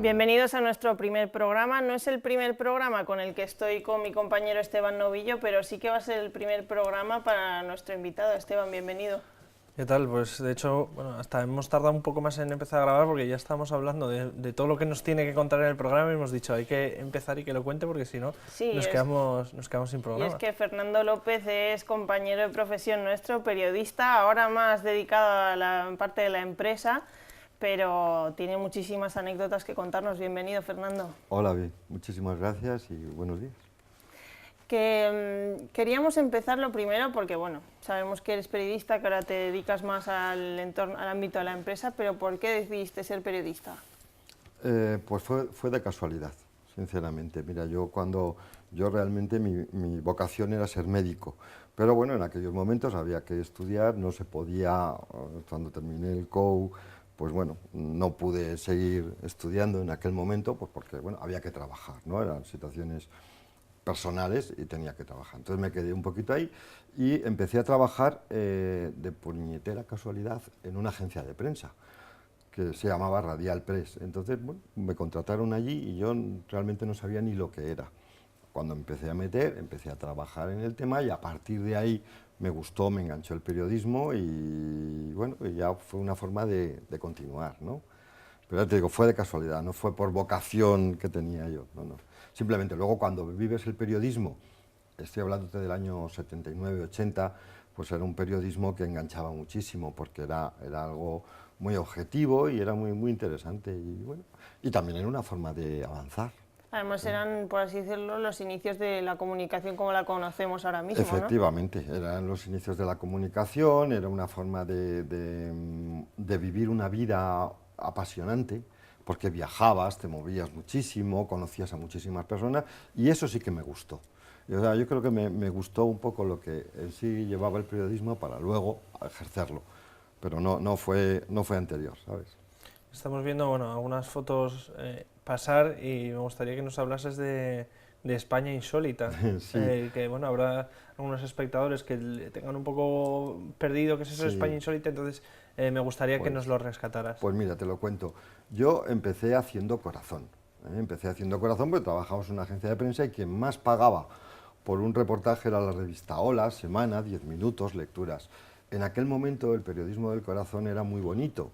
Bienvenidos a nuestro primer programa. No es el primer programa con el que estoy con mi compañero Esteban Novillo, pero sí que va a ser el primer programa para nuestro invitado. Esteban, bienvenido. ¿Qué tal? Pues de hecho, bueno, hasta hemos tardado un poco más en empezar a grabar porque ya estamos hablando de todo lo que nos tiene que contar en el programa y hemos dicho hay que empezar y que lo cuente porque si no nos quedamos sin programa. Y es que Fernando López es compañero de profesión nuestro, periodista, ahora más dedicado a la parte de la empresa, pero tiene muchísimas anécdotas que contarnos. Bienvenido, Fernando. Hola, bien. Muchísimas gracias y buenos días. Queríamos empezar lo primero porque, bueno, sabemos que eres periodista, que ahora te dedicas más al ámbito de la empresa, pero ¿por qué decidiste ser periodista? Pues fue de casualidad, sinceramente. Mira, yo realmente mi vocación era ser médico, pero bueno, en aquellos momentos había que estudiar, no se podía, cuando terminé el COU, pues bueno, no pude seguir estudiando en aquel momento, pues porque bueno, había que trabajar, ¿no? Eran situaciones personales y tenía que trabajar. Entonces me quedé un poquito ahí y empecé a trabajar de puñetera casualidad en una agencia de prensa que se llamaba Radial Press. Entonces, bueno, me contrataron allí y yo realmente no sabía ni lo que era. Cuando empecé a trabajar en el tema y a partir de ahí me gustó, me enganchó el periodismo y bueno, y ya fue una forma de continuar, ¿no? Pero ya te digo, fue de casualidad, no fue por vocación que tenía yo, no, no. Simplemente luego cuando vives el periodismo, estoy hablándote del año 79, 80, pues era un periodismo que enganchaba muchísimo porque era algo muy objetivo y era muy interesante y bueno, y también era una forma de avanzar. Además eran, por así decirlo, los inicios de la comunicación como la conocemos ahora mismo, Efectivamente, ¿no? Eran los inicios de la comunicación, era una forma de vivir una vida apasionante, porque viajabas, te movías muchísimo, conocías a muchísimas personas, y eso sí que me gustó. O sea, yo creo que me gustó un poco lo que en sí llevaba el periodismo para luego ejercerlo, pero no fue anterior, ¿sabes? Estamos viendo, bueno, algunas fotos pasar y me gustaría que nos hablases de España Insólita. Sí. Que bueno, habrá algunos espectadores que le tengan un poco perdido qué es eso de España Sí. Insólita, entonces me gustaría que nos lo rescataras. Pues mira, te lo cuento. Yo empecé haciendo Corazón. Empecé haciendo Corazón porque trabajamos en una agencia de prensa y quien más pagaba por un reportaje era la revista Hola, Semana, 10 minutos, lecturas. En aquel momento el periodismo del Corazón era muy bonito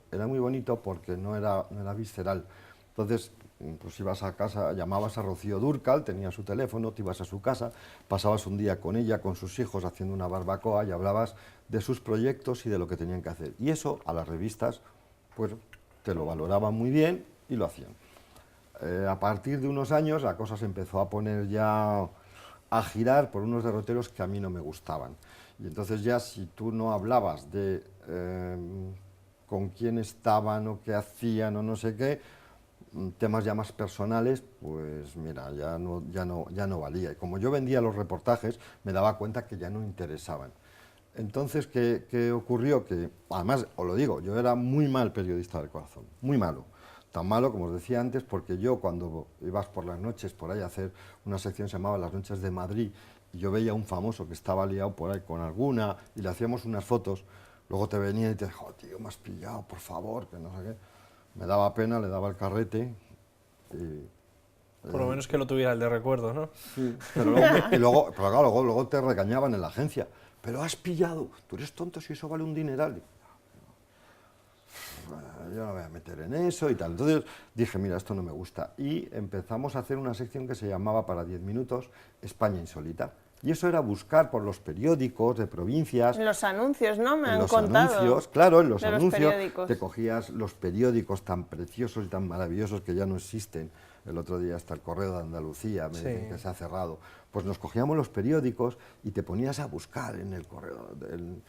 porque no era visceral. Entonces, pues ibas a casa, llamabas a Rocío Dúrcal, tenía su teléfono, te ibas a su casa, pasabas un día con ella, con sus hijos, haciendo una barbacoa y hablabas de sus proyectos y de lo que tenían que hacer. Y eso a las revistas, pues te lo valoraban muy bien y lo hacían. A partir de unos años la cosa se empezó a poner ya a girar por unos derroteros que a mí no me gustaban. Y entonces ya si tú no hablabas de con quién estaban o qué hacían o no sé qué, temas ya más personales, pues mira, ya no valía. Y como yo vendía los reportajes, me daba cuenta que ya no interesaban. Entonces, ¿qué ocurrió? Que, además, os lo digo, yo era muy mal periodista del Corazón, muy malo. Tan malo, como os decía antes, porque yo cuando ibas por las noches por ahí a hacer una sección que se llamaba Las Noches de Madrid, y yo veía a un famoso que estaba liado por ahí con alguna, y le hacíamos unas fotos, luego te venía y te decía, oh, tío, me has pillado, por favor, que no sé qué. Me daba pena, le daba el carrete. Por lo menos que lo tuviera el de recuerdo, ¿no? Sí, pero claro, luego te regañaban en la agencia. Pero has pillado, tú eres tonto si eso vale un dineral. Yo no me voy a meter en eso y tal. Entonces dije, mira, esto no me gusta. Y empezamos a hacer una sección que se llamaba para 10 minutos España Insólita. Y eso era buscar por los periódicos de provincias. En los anuncios, ¿no? Me En han los contado. anuncios, claro, en los de anuncios periódicos. te cogías los periódicos tan preciosos y tan maravillosos que ya no existen. El otro día hasta el Correo de Andalucía me dicen que se ha cerrado. Pues nos cogíamos los periódicos y te ponías a buscar en el Correo, en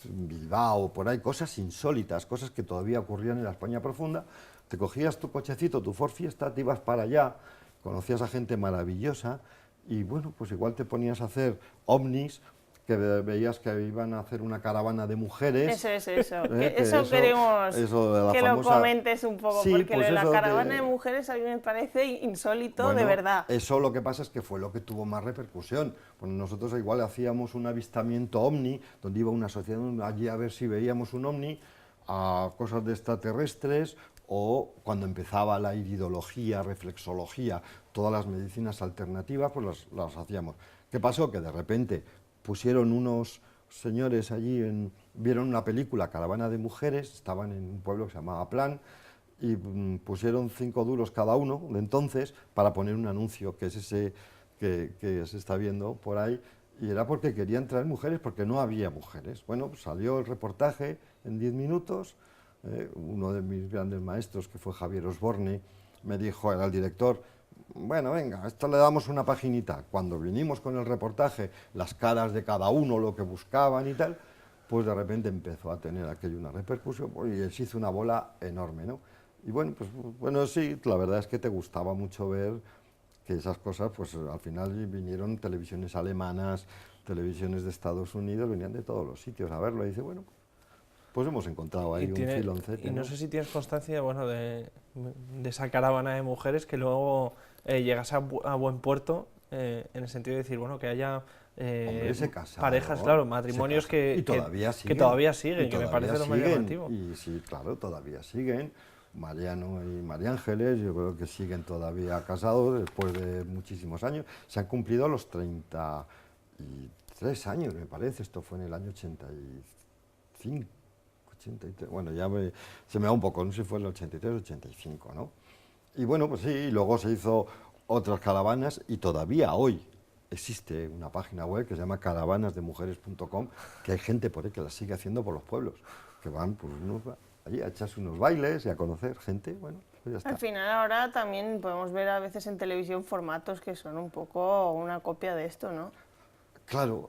Bilbao, por ahí, cosas insólitas, cosas que todavía ocurrían en la España profunda. Te cogías tu cochecito, tu Ford Fiesta, te ibas para allá, conocías a gente maravillosa y bueno, pues igual te ponías a hacer ovnis, que veías que iban a hacer una caravana de mujeres. Eso. Eso queremos que lo comentes un poco, sí, porque pues lo de la eso caravana de mujeres a mí me parece insólito, bueno, de verdad. Eso lo que pasa es que fue lo que tuvo más repercusión. Pues nosotros igual hacíamos un avistamiento ovni, donde iba una asociación allí a ver si veíamos un ovni, a cosas de extraterrestres, o cuando empezaba la iridología, reflexología, todas las medicinas alternativas, pues las hacíamos. ¿Qué pasó? Que de repente pusieron unos señores allí, vieron una película, Caravana de Mujeres, estaban en un pueblo que se llamaba Plan, y pusieron 5 duros cada uno de entonces para poner un anuncio, que es ese que se está viendo por ahí, y era porque querían traer mujeres, porque no había mujeres. Bueno, pues salió el reportaje en 10 minutos, uno de mis grandes maestros, que fue Javier Osborne, me dijo, era el director, bueno, venga, a esto le damos una paginita. Cuando vinimos con el reportaje, las caras de cada uno, lo que buscaban y tal, pues de repente empezó a tener aquello una repercusión y se hizo una bola enorme, ¿no? Y bueno, pues bueno, sí, la verdad es que te gustaba mucho ver que esas cosas, pues al final vinieron televisiones alemanas, televisiones de Estados Unidos, venían de todos los sitios a verlo y dice, bueno, pues hemos encontrado ahí un filoncete. Y no sé si tienes constancia, bueno, de esa caravana de mujeres que luego llegase a buen puerto, en el sentido de decir, bueno, que haya Hombre, se casaron, parejas, claro, matrimonios que todavía siguen, que me parece lo más llamativo. Y sí, claro, todavía siguen. Mariano y María Ángeles, yo creo que siguen todavía casados después de muchísimos años. Se han cumplido los 33 años, me parece, esto fue en el año 85. 83, bueno, se me va un poco, no sé si fue el 83 o 85, ¿no? Y bueno, pues sí, y luego se hizo otras caravanas y todavía hoy existe una página web que se llama caravanasdemujeres.com, que hay gente por ahí que la sigue haciendo por los pueblos, que van pues, allí a echarse unos bailes y a conocer gente, bueno, pues ya está. Al final ahora también podemos ver a veces en televisión formatos que son un poco una copia de esto, ¿no? Claro,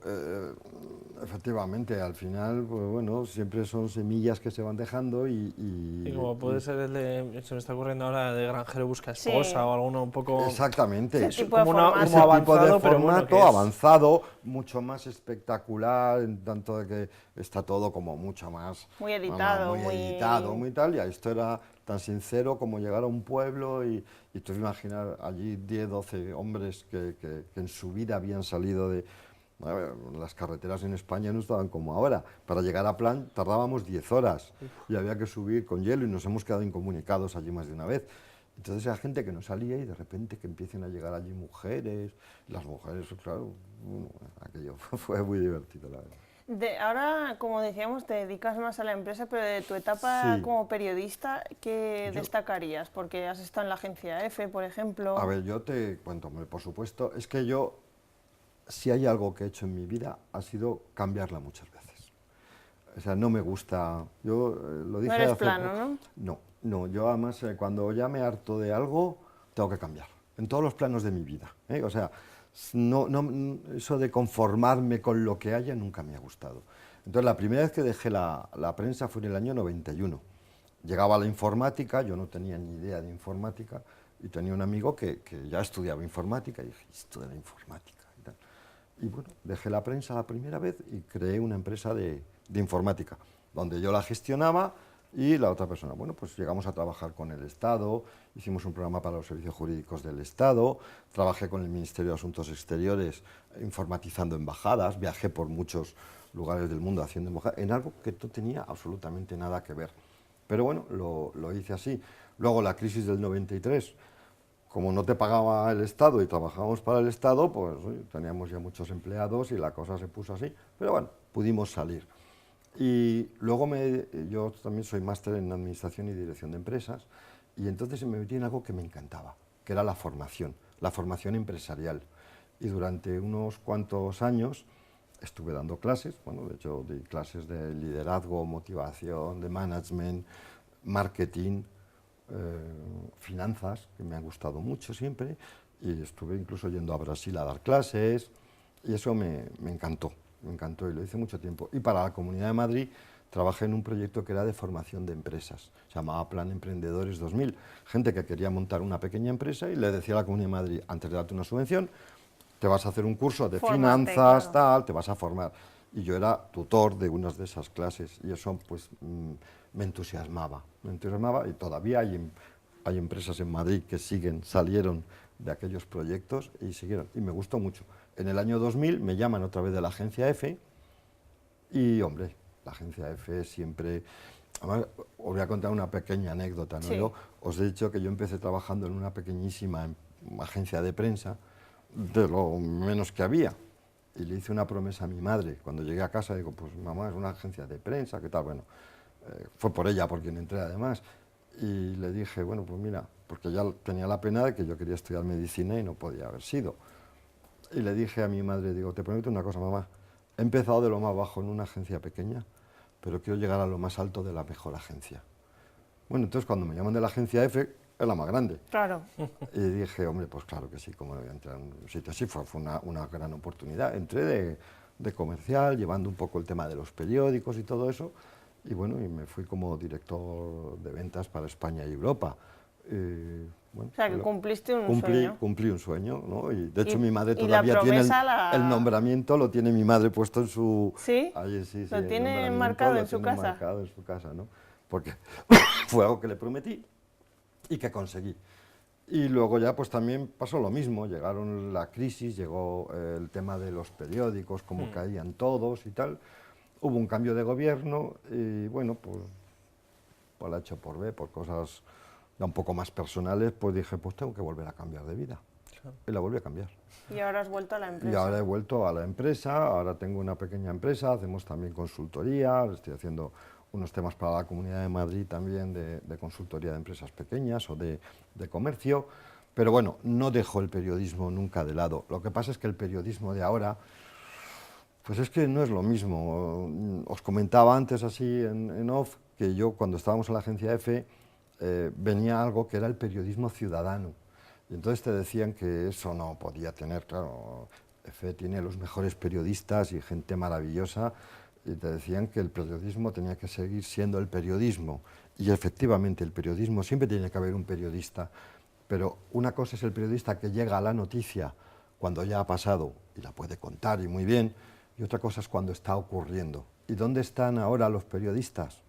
efectivamente, al final, pues bueno, siempre son semillas que se van dejando y como puede ser el de, se me está ocurriendo ahora, de Granjero busca esposa o alguno un poco... Exactamente. Ese tipo como de tipo de formato avanzado, mucho más espectacular, en tanto de que está todo como mucho más... Muy editado. Muy editado, muy tal, y esto era tan sincero como llegar a un pueblo y tú imaginar allí 10, 12 hombres que en su vida habían salido de... A ver, las carreteras en España no estaban como ahora. Para llegar a Plan tardábamos 10 horas y había que subir con hielo y nos hemos quedado incomunicados allí más de una vez. Entonces era gente que no salía y de repente que empiecen a llegar allí mujeres, las mujeres, claro, aquello fue muy divertido, la verdad. Ahora, como decíamos, te dedicas más a la empresa, pero de tu etapa Sí. como periodista, ¿qué destacarías? Porque has estado en la agencia EFE, por ejemplo. A ver, yo te cuento, por supuesto, es que yo, si hay algo que he hecho en mi vida, ha sido cambiarla muchas veces. O sea, no me gusta, yo lo dije... No eres plano, ¿no? No, yo además cuando ya me harto de algo, tengo que cambiar, en todos los planos de mi vida. O sea, eso de conformarme con lo que haya nunca me ha gustado. Entonces, la primera vez que dejé la prensa fue en el año 91. Llegaba la informática, yo no tenía ni idea de informática, y tenía un amigo que ya estudiaba informática, y dije, esto de la informática. Y bueno, dejé la prensa la primera vez y creé una empresa de informática, donde yo la gestionaba y la otra persona. Bueno, pues llegamos a trabajar con el Estado, hicimos un programa para los servicios jurídicos del Estado, trabajé con el Ministerio de Asuntos Exteriores informatizando embajadas, viajé por muchos lugares del mundo haciendo embajadas, en algo que no tenía absolutamente nada que ver. Pero bueno, lo hice así. Luego la crisis del 93, como no te pagaba el Estado y trabajábamos para el Estado, pues teníamos ya muchos empleados y la cosa se puso así. Pero bueno, pudimos salir. Y luego yo también soy máster en Administración y Dirección de Empresas, y entonces me metí en algo que me encantaba, que era la formación empresarial. Y durante unos cuantos años estuve dando clases, bueno, de hecho di clases de liderazgo, motivación, de management, marketing, finanzas, que me han gustado mucho siempre, y estuve incluso yendo a Brasil a dar clases, y eso me encantó y lo hice mucho tiempo. Y para la Comunidad de Madrid trabajé en un proyecto que era de formación de empresas, se llamaba Plan Emprendedores 2000, gente que quería montar una pequeña empresa y le decía a la Comunidad de Madrid, antes de darte una subvención, te vas a hacer un curso de finanzas, claro, tal, te vas a formar. Y yo era tutor de unas de esas clases y eso pues me entusiasmaba y todavía hay empresas en Madrid que salieron de aquellos proyectos y siguieron, y me gustó mucho. En el año 2000 me llaman otra vez de la agencia EFE y, hombre, la agencia EFE siempre Además, os voy a contar una pequeña anécdota, ¿no? Sí. Yo os he dicho que yo empecé trabajando en una pequeñísima agencia de prensa, de lo menos que había. Y le hice una promesa a mi madre. Cuando llegué a casa, digo, pues mamá, es una agencia de prensa, ¿qué tal? Bueno, fue por ella por quien entré además. Y le dije, bueno, pues mira, porque ya tenía la pena de que yo quería estudiar medicina y no podía haber sido. Y le dije a mi madre, digo, te prometo una cosa, mamá, he empezado de lo más bajo en una agencia pequeña, pero quiero llegar a lo más alto de la mejor agencia. Bueno, entonces cuando me llaman de la agencia F, es la más grande. Claro. Y dije, hombre, pues claro que sí, como voy a entrar en un sitio así, fue una gran oportunidad. Entré de comercial, llevando un poco el tema de los periódicos y todo eso, y bueno, y me fui como director de ventas para España y Europa. Bueno, o sea, que cumpliste un sueño. Cumplí un sueño, ¿no? Y de hecho mi madre y la todavía tiene promesa el nombramiento, lo tiene mi madre puesto en su... ¿Sí? Ahí, sí, ¿Lo el tiene nombramiento marcado lo en su tiene casa? marcado en su casa, ¿no? Porque fue algo que le prometí y que conseguí. Y luego ya pues también pasó lo mismo, llegaron la crisis, llegó el tema de los periódicos, cómo caían todos y tal. Hubo un cambio de gobierno y bueno, pues por la H o por B, por cosas ya un poco más personales, pues dije, pues tengo que volver a cambiar de vida. Claro. Y la volví a cambiar. Y ahora has vuelto a la empresa. Y ahora he vuelto a la empresa, ahora tengo una pequeña empresa, hacemos también consultoría, estoy haciendo unos temas para la Comunidad de Madrid también de consultoría de empresas pequeñas o de comercio, pero bueno, no dejo el periodismo nunca de lado. Lo que pasa es que el periodismo de ahora, pues es que no es lo mismo. Os comentaba antes así en off que yo cuando estábamos en la agencia F venía algo que era el periodismo ciudadano. Y entonces te decían que eso no podía tener, claro, F tiene los mejores periodistas y gente maravillosa, y te decían que el periodismo tenía que seguir siendo el periodismo. Y efectivamente, el periodismo, siempre tiene que haber un periodista, pero una cosa es el periodista que llega a la noticia cuando ya ha pasado y la puede contar y muy bien, y otra cosa es cuando está ocurriendo. ¿Y dónde están ahora los periodistas?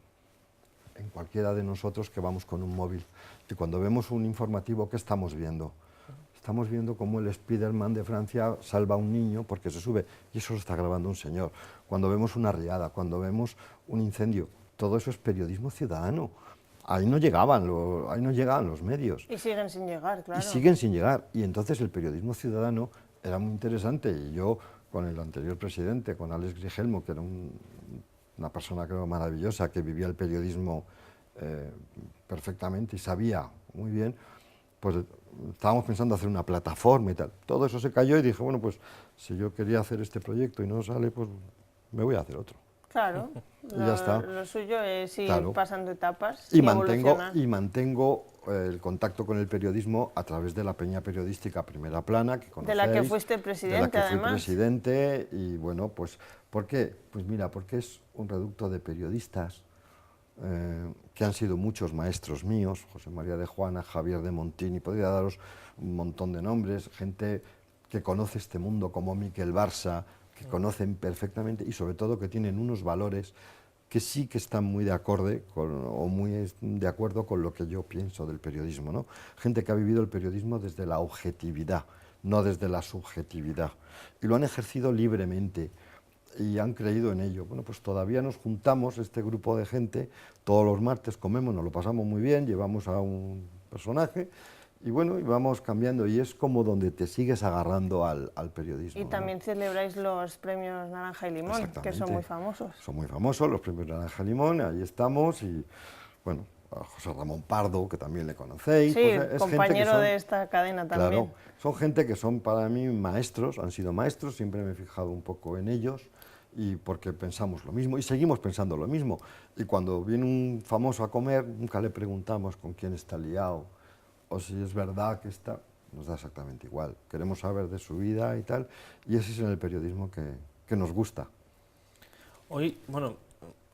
En cualquiera de nosotros que vamos con un móvil. Y cuando vemos un informativo, ¿qué estamos viendo? Estamos viendo cómo el Spiderman de Francia salva a un niño porque se sube, y eso lo está grabando un señor. Cuando vemos una riada, cuando vemos un incendio, todo eso es periodismo ciudadano. Ahí no llegaban los medios. Y siguen sin llegar, claro. Y siguen sin llegar. Y entonces el periodismo ciudadano era muy interesante. Y yo, con el anterior presidente, con Alex Grigelmo, que era una persona creo maravillosa, que vivía el periodismo perfectamente y sabía muy bien, pues estábamos pensando hacer una plataforma y tal. Todo eso se cayó y dije, bueno, pues si yo quería hacer este proyecto y no sale, pues me voy a hacer otro. Claro, y ya está. Lo suyo es ir pasando etapas y mantengo el contacto con el periodismo a través de la Peña Periodística Primera Plana, que conocéis. De la que fuiste presidente, además. De la que fui presidente, y bueno, pues, ¿por qué? Pues mira, porque es un reducto de periodistas que han sido muchos maestros míos, José María de Juana, Javier de Montini, podría daros un montón de nombres, gente que conoce este mundo como Miquel Barça, que conocen perfectamente y sobre todo que tienen unos valores que sí que están muy de acorde o muy de acuerdo con lo que yo pienso del periodismo, ¿no? Gente que ha vivido el periodismo desde la objetividad, no desde la subjetividad, y lo han ejercido libremente y han creído en ello. Bueno, pues todavía nos juntamos, este grupo de gente, todos los martes comemos, nos lo pasamos muy bien, llevamos a un personaje, y bueno, y vamos cambiando, y es como donde te sigues agarrando al periodismo. Y también celebráis los premios Naranja y Limón, que son muy famosos. Son muy famosos los premios Naranja y Limón, ahí estamos, y bueno, a José Ramón Pardo, que también le conocéis. Sí, pues es compañero de esta cadena también. Claro, son gente que son para mí maestros, han sido maestros, siempre me he fijado un poco en ellos, y porque pensamos lo mismo, y seguimos pensando lo mismo. Y cuando viene un famoso a comer, nunca le preguntamos con quién está liado, o si es verdad que está, nos da exactamente igual. Queremos saber de su vida y tal, y ese es en el periodismo que nos gusta. Hoy, bueno,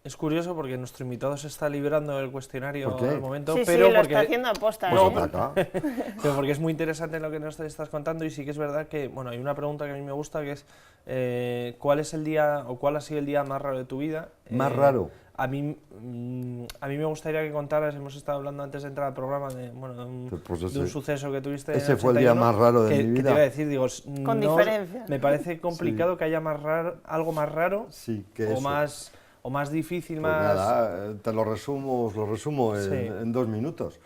es curioso porque nuestro invitado se está librando del cuestionario al momento, sí, pero sí, porque lo está haciendo aposta. Pero porque es muy interesante lo que nos estás contando, y sí que es verdad que, bueno, hay una pregunta que a mí me gusta, que es ¿cuál es el día o cuál ha sido el día más raro de tu vida? ¿Más raro? A mí me gustaría que contaras, hemos estado hablando antes de entrar al programa de un suceso que tuviste. Ese fue el día más raro de mi vida. Que te iba a decir, digo, con diferencia. Me parece complicado que haya algo más raro, sí, que o eso. más o más difícil, Pues más... nada, te lo resumo Sí. en 2 minutos.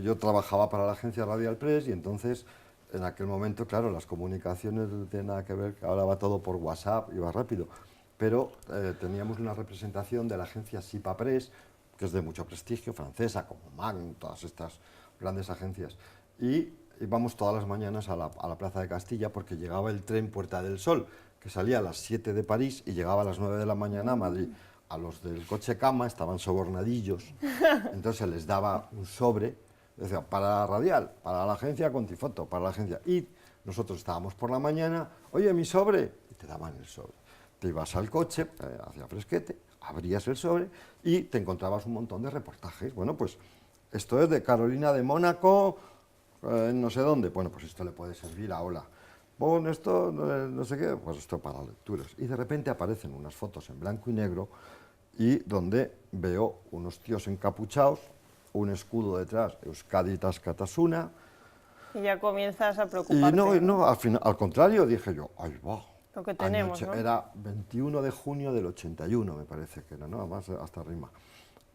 Yo trabajaba para la agencia Radial Press y entonces, en aquel momento, claro, las comunicaciones no tienen nada que ver, ahora va todo por WhatsApp y va rápido, pero teníamos una representación de la agencia Sipa Press, que es de mucho prestigio, francesa, como Magnum, todas estas grandes agencias, y íbamos todas las mañanas a la Plaza de Castilla porque llegaba el tren Puerta del Sol, que salía a las 7 de París y llegaba a las 9 de la mañana a Madrid. A los del coche cama estaban sobornadillos, entonces se les daba un sobre, decía, para Radial, para la agencia Contifoto, para la agencia. Y nosotros estábamos por la mañana, oye, mi sobre, y te daban el sobre. Te ibas al coche, hacía fresquete, abrías el sobre y te encontrabas un montón de reportajes. Bueno, pues esto es de Carolina de Mónaco, no sé dónde. Bueno, pues esto le puede servir a Ola. Pon esto, no sé qué, pues esto para lecturas. Y de repente aparecen unas fotos en blanco y negro y donde veo unos tíos encapuchados, un escudo detrás, Euskadi Tascatasuna. Y ya comienzas a preocuparte. Y no, al contrario, dije yo, ahí va. Lo que tenemos, ¿no? Era 21 de junio del 81, me parece que era, ¿no? Además, hasta rima.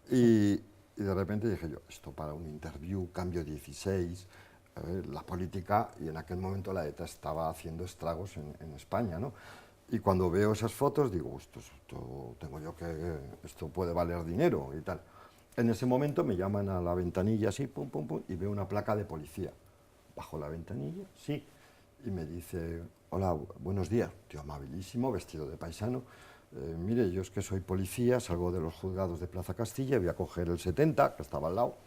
Y de repente dije yo, esto para un interview, cambio 16, la política, y en aquel momento la ETA estaba haciendo estragos en España, ¿no? Y cuando veo esas fotos digo, esto tengo yo que, esto puede valer dinero y tal. En ese momento me llaman a la ventanilla así, pum, pum, pum, y veo una placa de policía. Bajo la ventanilla, sí, y me dice, hola, buenos días, tío amabilísimo, vestido de paisano. Mire, yo es que soy policía, salgo de los juzgados de Plaza Castilla, voy a coger el 70, que estaba al lado,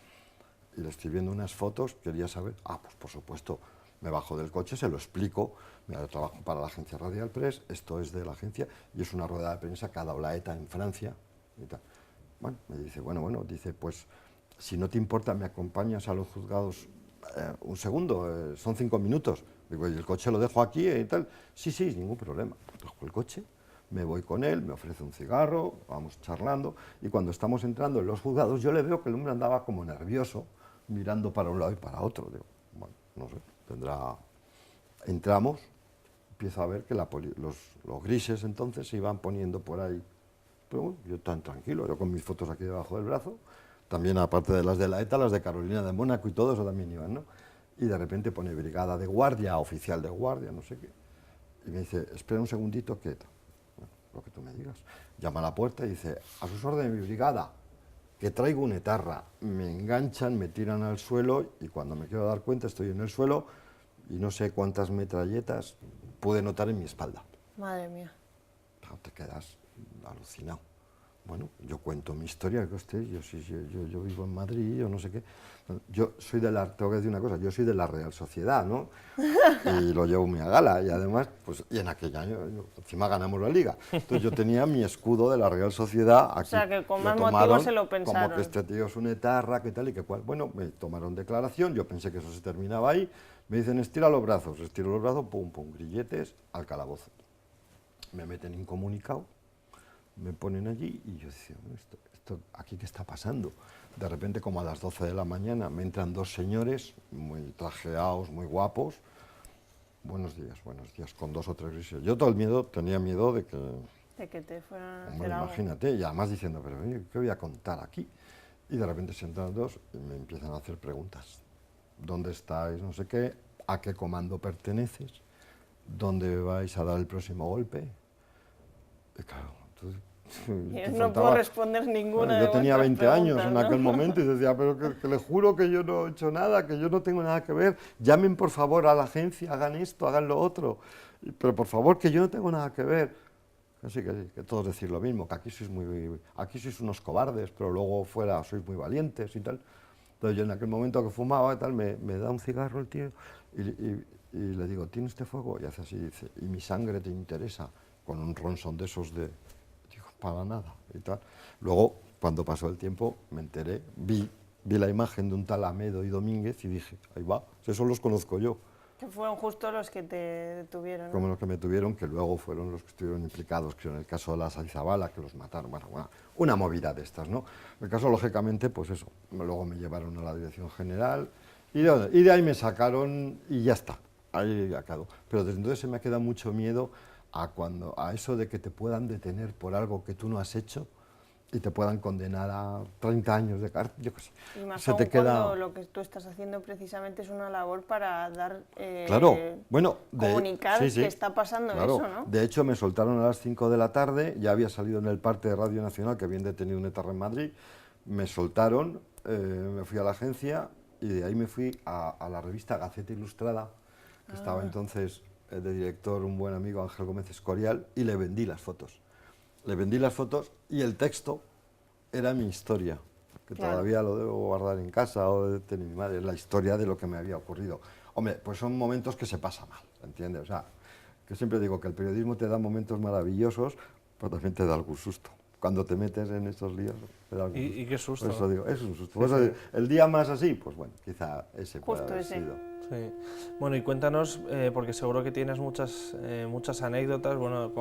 y le estoy viendo unas fotos, quería saber, pues por supuesto, me bajo del coche, se lo explico, mira, yo trabajo para la agencia Radial Press, esto es de la agencia, y es una rueda de prensa que ha dado la ETA en Francia, y tal. Bueno, me dice, bueno, dice, pues, si no te importa, me acompañas a los juzgados un segundo, son 5 minutos. Digo, ¿y el coche lo dejo aquí y tal? Sí, ningún problema. Pues dejo el coche, me voy con él, me ofrece un cigarro, vamos charlando, y cuando estamos entrando en los juzgados, yo le veo que el hombre andaba como nervioso, mirando para un lado y para otro. Digo, bueno, no sé, tendrá... Entramos, empiezo a ver que los grises entonces se iban poniendo por ahí. Pero bueno, yo tan tranquilo, yo con mis fotos aquí debajo del brazo, también aparte de las de la ETA, las de Carolina de Mónaco y todo eso también iban, ¿no? Y de repente pone brigada de guardia, oficial de guardia, no sé qué. Y me dice, espera un segundito que... Bueno, lo que tú me digas. Llama a la puerta y dice, a sus órdenes, mi brigada, que traigo un etarra. Me enganchan, me tiran al suelo y cuando me quiero dar cuenta estoy en el suelo y no sé cuántas metralletas pude notar en mi espalda. Madre mía. Te quedas alucinado. Bueno, yo cuento mi historia, yo vivo en Madrid, yo no sé qué. Yo soy tengo que decir una cosa, yo soy de la Real Sociedad, ¿no? Y lo llevo muy a gala, y además, pues, y en aquel año, encima ganamos la Liga. Entonces yo tenía mi escudo de la Real Sociedad aquí. O sea, que con más motivo se lo pensaron. Como que este tío es un etarra, que tal y que cual. Bueno, me tomaron declaración, yo pensé que eso se terminaba ahí. Me dicen, estiro los brazos, pum, pum, grilletes, al calabozo. Me meten incomunicado. Me ponen allí y yo decía, esto aquí qué está pasando. De repente, como a las 12 de la mañana, me entran 2 señores muy trajeados, muy guapos. Buenos días, con 2 o 3 grises. Yo tenía miedo de que... De que te fueran a hacer Hombre, algo. imagínate, y además diciendo, pero ¿qué voy a contar aquí? Y de repente se entran 2 y me empiezan a hacer preguntas. ¿Dónde estáis? No sé qué. ¿A qué comando perteneces? ¿Dónde vais a dar el próximo golpe? Y claro, no puedo responder ninguna. Yo tenía 20 años en aquel ¿no? momento y decía, pero que le juro que yo no he hecho nada, que yo no tengo nada que ver. Llamen por favor a la agencia, hagan esto, hagan lo otro. Pero por favor, que yo no tengo nada que ver. Que todos decir lo mismo, que aquí sois unos cobardes, pero luego fuera sois muy valientes y tal. Entonces yo en aquel momento que fumaba y tal, me da un cigarro el tío y le digo, ¿tiene usted fuego? Y hace así, dice, ¿y mi sangre te interesa? Con un ronzón de esos de... Digo, para nada y tal. Luego, cuando pasó el tiempo, me enteré, vi la imagen de un tal Amedo y Domínguez y dije, ahí va, esos los conozco yo. Que fueron justo los que te detuvieron, ¿no? Como los que me tuvieron, que luego fueron los que estuvieron implicados, que en el caso de la Saizabala, que los mataron, bueno, una movida de estas, ¿no? En el caso, lógicamente, pues eso, luego me llevaron a la dirección general y de ahí me sacaron y ya está, ahí ha quedado. Pero desde entonces se me ha quedado mucho miedo a eso de que te puedan detener por algo que tú no has hecho y te puedan condenar a 30 años de cárcel, yo qué sé. Y más Se aún te queda... cuando lo que tú estás haciendo precisamente es una labor para dar, Claro, bueno, comunicar sí, sí, que está pasando claro. eso, ¿no? De hecho, me soltaron a las 5 de la tarde, ya había salido en el parte de Radio Nacional, que habían detenido un etarra en Madrid, me soltaron, me fui a la agencia y de ahí me fui a la revista Gaceta Ilustrada, que estaba entonces de director un buen amigo, Ángel Gómez Escorial, y le vendí las fotos. Le vendí las fotos y el texto era mi historia, que todavía lo debo guardar en casa o de tener mi madre, la historia de lo que me había ocurrido. Hombre, pues son momentos que se pasa mal, ¿entiendes? O sea, que siempre digo que el periodismo te da momentos maravillosos, pero también te da algún susto. Cuando te metes en estos líos, te da algún susto. ¿Y qué susto? Por eso digo, es un susto. Por eso digo, el día más así, pues bueno, quizá ese puede haber sido. Sí. Bueno, y cuéntanos, porque seguro que tienes muchas anécdotas, bueno,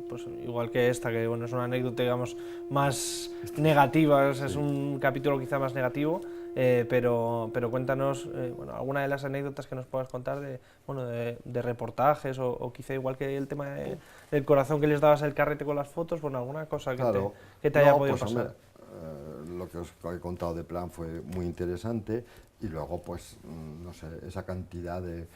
pues igual que esta, que bueno, es una anécdota, digamos, más negativa, es un capítulo quizá más negativo, pero cuéntanos, bueno, alguna de las anécdotas que nos puedas contar de reportajes o quizá igual que el tema del corazón que les dabas el carrete con las fotos, bueno, alguna cosa que te haya podido pasar. Hombre, lo que os he contado de Plan fue muy interesante y luego, pues, no sé, esa cantidad de...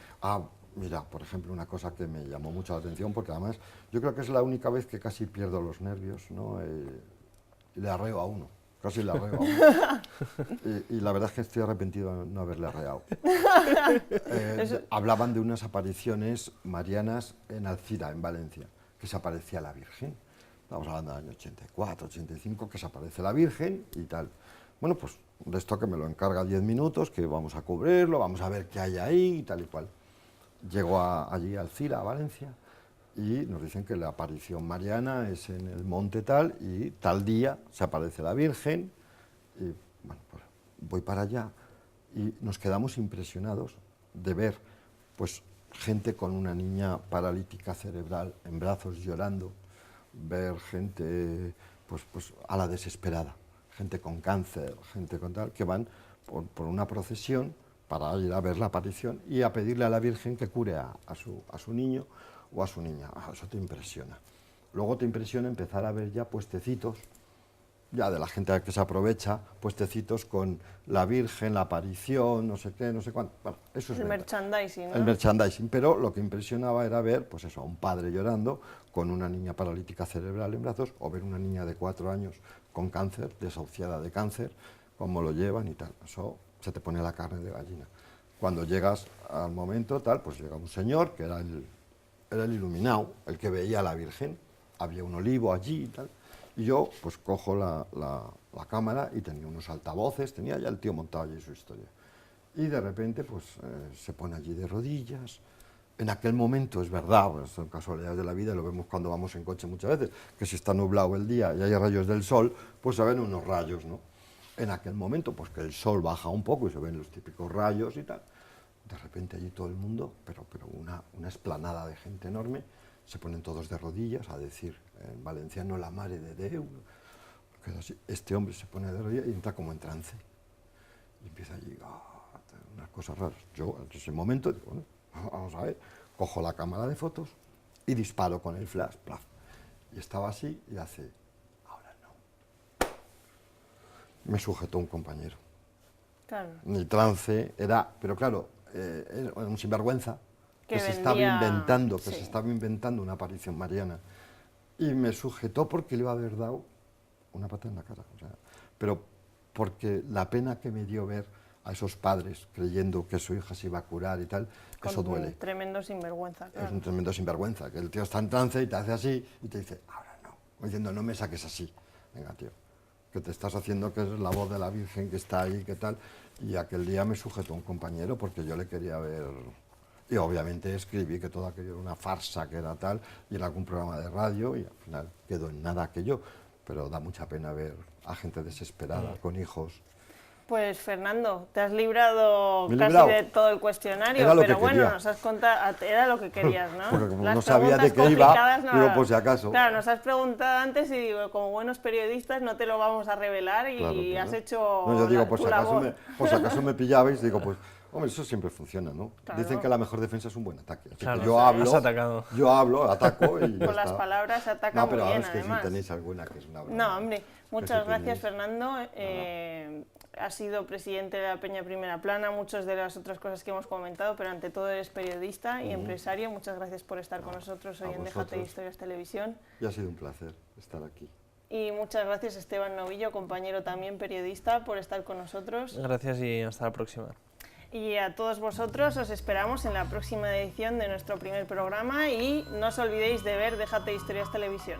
mira, por ejemplo, una cosa que me llamó mucho la atención, porque además yo creo que es la única vez que casi pierdo los nervios, ¿no? Y le arreo a uno, casi le arreo a uno. Y la verdad es que estoy arrepentido de no haberle arreado. Hablaban de unas apariciones marianas en Alcira, en Valencia, que se aparecía la Virgen. Estamos hablando del año 84, 85, que se aparece la Virgen y tal. Bueno, pues de esto que me lo encarga 10 minutos, que vamos a cubrirlo, vamos a ver qué hay ahí y tal y cual. Llego allí a Alcira, a Valencia, y nos dicen que la aparición mariana es en el monte tal, y tal día se aparece la Virgen, y bueno, pues voy para allá, y nos quedamos impresionados de ver, pues, gente con una niña paralítica cerebral en brazos llorando, ver gente pues a la desesperada, gente con cáncer, gente con tal, que van por una procesión para ir a ver la aparición y a pedirle a la Virgen que cure a su niño o a su niña. Eso te impresiona. Luego te impresiona empezar a ver ya puestecitos, ya de la gente que se aprovecha, puestecitos con la Virgen, la aparición, no sé qué, no sé cuánto. Bueno, eso es el merchandising, ¿no? El merchandising, pero lo que impresionaba era ver, pues eso, a un padre llorando con una niña paralítica cerebral en brazos, o ver una niña de 4 años con cáncer, desahuciada de cáncer, cómo lo llevan y tal. Eso se te pone la carne de gallina. Cuando llegas al momento tal, pues llega un señor que era el iluminado, el que veía a la Virgen, había un olivo allí y tal. Y yo, pues, cojo la cámara y tenía unos altavoces, tenía ya el tío montado allí su historia. Y de repente, pues, se pone allí de rodillas. En aquel momento, es verdad, pues, son casualidades de la vida, lo vemos cuando vamos en coche muchas veces, que si está nublado el día y hay rayos del sol, pues se ven unos rayos, ¿no? En aquel momento, pues que el sol baja un poco y se ven los típicos rayos y tal. De repente allí todo el mundo, pero una explanada de gente enorme, se ponen todos de rodillas a decir en valenciano la mare de Déu. Así. Este hombre se pone de rodillas y entra como en trance. Y empieza allí unas cosas raras. Yo en ese momento digo, bueno, vamos a ver, cojo la cámara de fotos y disparo con el flash. Plaf. Y estaba así y hace, ahora no. Me sujetó un compañero. Claro. Ni trance, pero claro, era un sinvergüenza. Que se estaba inventando una aparición mariana. Y me sujetó porque le iba a haber dado una pata en la cara. O sea, pero porque la pena que me dio ver a esos padres creyendo que su hija se iba a curar y tal, eso duele. Un tremendo sinvergüenza, claro. Es un tremendo sinvergüenza, que el tío está en trance y te hace así y te dice, ahora no. O diciendo, no me saques así. Venga, tío, que te estás haciendo que es la voz de la Virgen que está ahí, que tal. Y aquel día me sujetó un compañero porque yo le quería ver. Y obviamente escribí que todo aquello era una farsa, que era tal, y era algún programa de radio, y al final quedó en nada aquello, pero da mucha pena ver a gente desesperada, con hijos. Pues Fernando, te has librado casi de todo el cuestionario, pero bueno, nos has contado, era lo que querías, ¿no? Porque como las no sabía de qué iba, digo, por si acaso. Claro, nos has preguntado antes y digo, como buenos periodistas no te lo vamos a revelar y claro, has hecho no, yo digo, por tu si labor. acaso me pillabais, digo, pues Hombre, eso siempre funciona, ¿no? Claro. Dicen que la mejor defensa es un buen ataque. Claro, yo hablo, ataco y ya Con las está. palabras se ataca muy bien, ahora es que además. si tenéis alguna que es una broma. No, hombre, muchas gracias, tenéis. Fernando. Has sido presidente de la Peña Primera Plana, muchas de las otras cosas que hemos comentado, pero ante todo eres periodista y empresario. Muchas gracias por estar con nosotros hoy en Déjate de Historias Televisión. Y ha sido un placer estar aquí. Y muchas gracias, Esteban Novillo, compañero también periodista, por estar con nosotros. Gracias y hasta la próxima. Y a todos vosotros os esperamos en la próxima edición de nuestro primer programa y no os olvidéis de ver Déjate de Historias Televisión.